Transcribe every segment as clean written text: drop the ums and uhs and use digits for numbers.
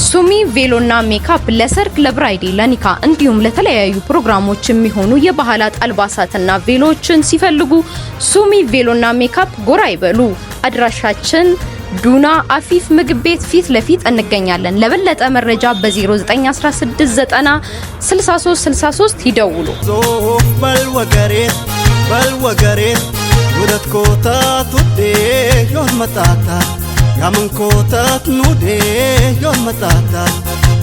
ሱሚ ቬሎና ሜካፕ ለሰርግ ለብራይዴ ለኒካ እንዲሁም ለተለያዩ ፕሮግራሞች የሚሆኑ የባህላት አልባሳትና ቬሎችን ሲፈልጉ ሱሚ ቬሎና ሜካፕ ጎራ ይበሉ። አድራሻችን ዱና አፊፍ ምግብ ቤት ፊት ለፊት እንገኛለን። ለበለጠ መረጃ በ0916906363 ይደውሉ። በልወገሬት ውደት ኮታት ውዴ ዮን መጣታ ያምን ኮታት ኑዴ ዮን መጣታ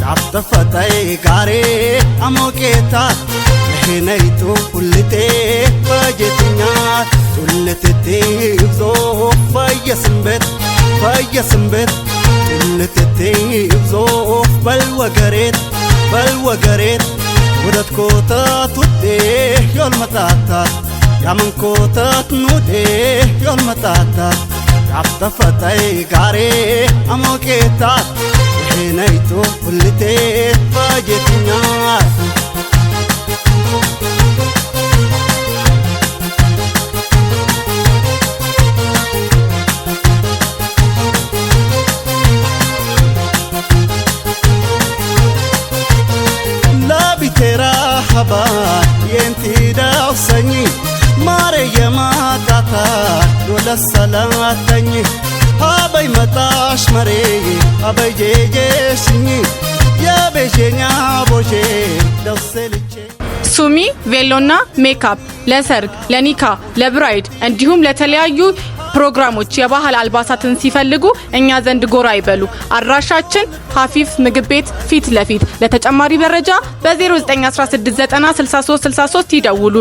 ያፍተፈታይ ጋሬ አሞቄታት ለሄነይቱ ሁልቴ በጀትኛ ቱልትቴ ይብዞ ፈየስንበት ቱልትቴ ይብዞ በልወገሬት ውደት ኮታት ውዴ ዮን መጣታ ያምን ኮታት ኑዴ ዮን መጣታ ያፍተፈታይ ጋሬ አሞቄታት ለሄነይቱ ሁልቴ በጀትኛ ሀባ የንቲ ዳውሰኝ ማሬ የማታታ ዶለሰላተኝ ሀበይ መጣሽ መሬ ሀበይ ጄጄሽኝ የቤዤኛ ቦሼ ደውሰልቼ ሱሚ ቬሎና ሜካፕ ለሰርግ ለኒካ ለብራይድ እንዲሁም ለተለያዩ ፕሮግራሞች የባህል አልባሳትን ሲፈልጉ እኛ ዘንድ ጎራ ይበሉ። አድራሻችን ሀፊፍ ምግብ ቤት ፊት ለፊት። ለተጨማሪ መረጃ በ0916906363 ይደውሉ።